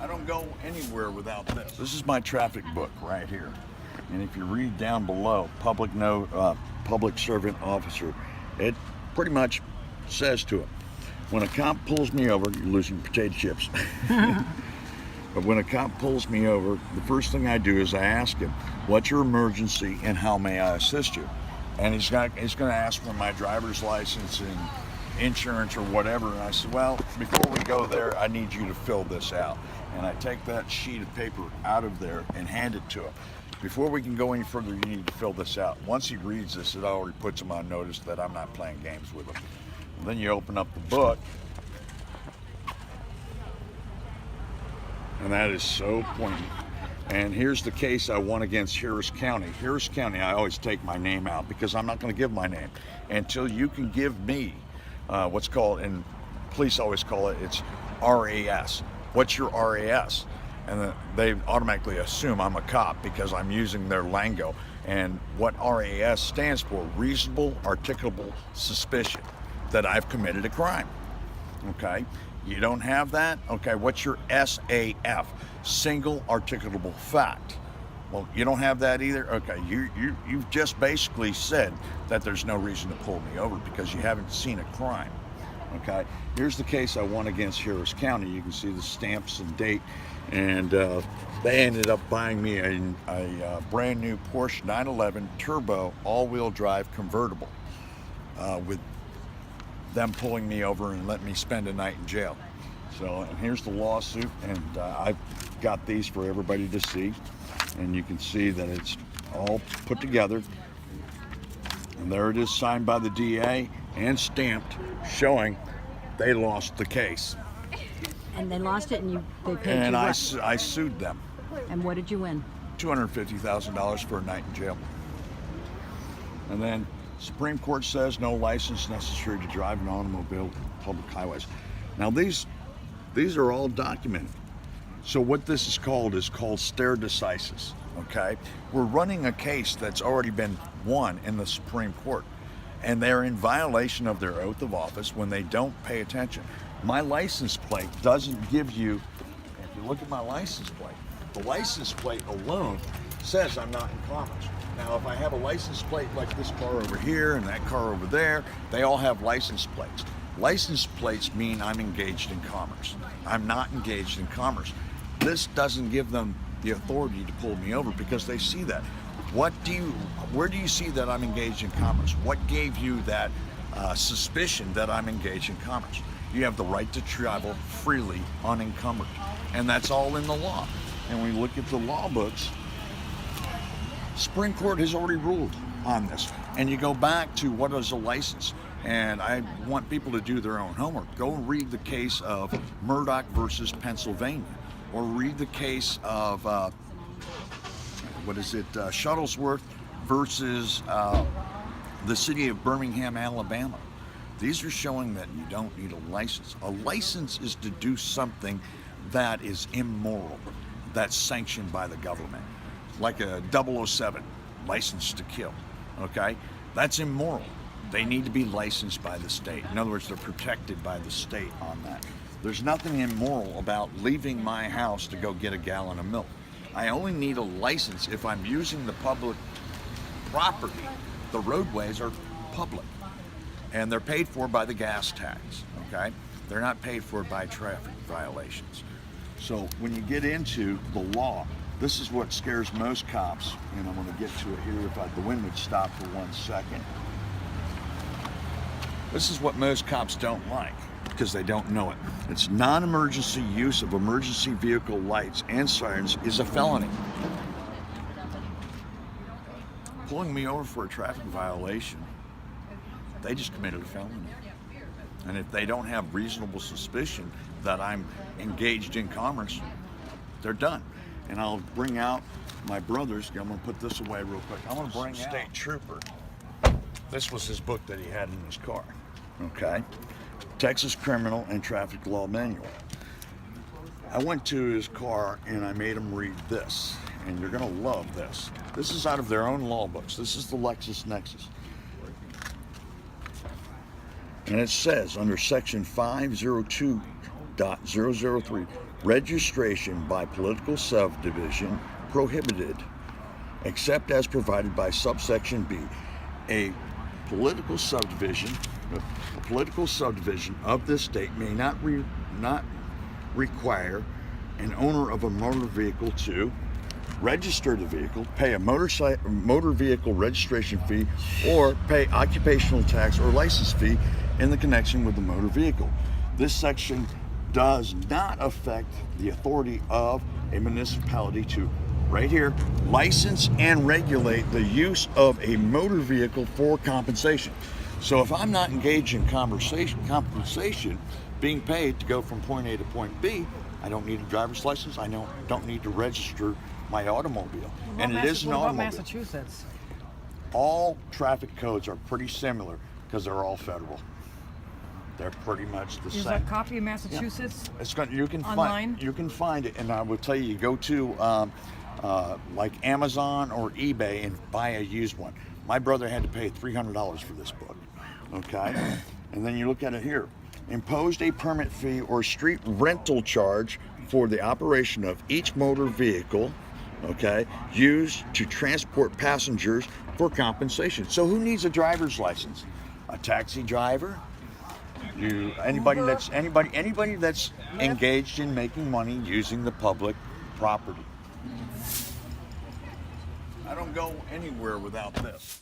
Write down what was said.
I don't go anywhere without this. This is my traffic book right here. And if you read down below, public servant officer, it pretty much says to him, when a cop pulls me over, you're losing potato chips. But when a cop pulls me over, the first thing I do is I ask him, what's your emergency and how may I assist you? And he's going to ask for my driver's license and insurance or whatever. And I said, well, before we go there, I need you to fill this out. And I take that sheet of paper out of there and hand it to him. Before we can go any further, you need to fill this out. Once he reads this, it already puts him on notice that I'm not playing games with him. And then you open up the book, and that is so poignant. And here's the case I won against Harris County. Harris County, I always take my name out because I'm not going to give my name until you can give me what's called, and police always call it, it's RAS. What's your RAS? And they automatically assume I'm a cop because I'm using their lingo. And what RAS stands for, reasonable articulable suspicion that I've committed a crime. Okay, you don't have that? Okay, what's your SAF? Single articulable fact. Well, you don't have that either? Okay, you've just basically said that there's no reason to pull me over because you haven't seen a crime. Okay, here's the case I won against Harris County. You can see the stamps and date, and they ended up buying me a brand new Porsche 911 Turbo all-wheel drive convertible with them pulling me over and letting me spend a night in jail. So, and here's the lawsuit, and I've got these for everybody to see, and you can see that it's all put together, and there it is, signed by the DA and stamped, showing they lost the case. And they lost it, and they paid and you I what? sued them. And what did you win? $250,000 for a night in jail. And then Supreme Court says no license necessary to drive an automobile on public highways. Now these are all documented. So what this is called stare decisis, okay? We're running a case that's already been won in the Supreme Court, and they're in violation of their oath of office when they don't pay attention. My license plate doesn't give you, if you look at my license plate, the license plate alone says I'm not in commerce. Now, if I have a license plate like this car over here and that car over there, they all have license plates. License plates mean I'm engaged in commerce. I'm not engaged in commerce. This doesn't give them the authority to pull me over because they see that. Where do you see that I'm engaged in commerce? What gave you that suspicion that I'm engaged in commerce? You have the right to travel freely unencumbered. And that's all in the law. And when we look at the law books, Supreme Court has already ruled on this. And you go back to what is a license. And I want people to do their own homework. Go read the case of Murdoch versus Pennsylvania, or read the case of Shuttlesworth versus the city of Birmingham, Alabama. These are showing that you don't need a license. A license is to do something that is immoral, that's sanctioned by the government, like a 007 license to kill. Okay, that's immoral. They need to be licensed by the state. In other words, they're protected by the state on that. There's nothing immoral about leaving my house to go get a gallon of milk. I only need a license if I'm using the public property. The roadways are public, and they're paid for by the gas tax, okay? They're not paid for by traffic violations. So when you get into the law, this is what scares most cops, and I'm gonna get to it here if the wind would stop for 1 second. This is what most cops don't like, because they don't know it. It's non-emergency use of emergency vehicle lights and sirens is a felony. Pulling me over for a traffic violation, they just committed a felony. And if they don't have reasonable suspicion that I'm engaged in commerce, they're done. And I'll bring out my brother's, I'm gonna put this away real quick. I'm gonna bring out State Trooper. This was his book that he had in his car, okay? Texas Criminal and Traffic Law Manual. I went to his car and I made him read this, and you're gonna love this. This is out of their own law books. This is the LexisNexis. And it says under section 502 1.003, registration by political subdivision prohibited, except as provided by subsection B. A political subdivision of this state may not require an owner of a motor vehicle to register the vehicle, pay a motor vehicle registration fee, or pay occupational tax or license fee in the connection with the motor vehicle. This section does not affect the authority of a municipality to, right here, license and regulate the use of a motor vehicle for compensation. So if I'm not engaged in compensation, being paid to go from point A to point B, I don't need a driver's license. I don't need to register my automobile. And it is an What about automobile. Massachusetts? All traffic codes are pretty similar because they're all federal. They're pretty much the Is same. a copy of Massachusetts? It's going. You can Online? find it, and I will tell you, go to like Amazon or eBay and buy a used one. My brother had to pay $300 for this book. Okay, and then you look at it here. Imposed a permit fee or street rental charge for the operation of each motor vehicle, okay, used to transport passengers for compensation. So who needs a driver's license? A taxi driver? Anybody that's engaged in making money using the public property. I don't go anywhere without this.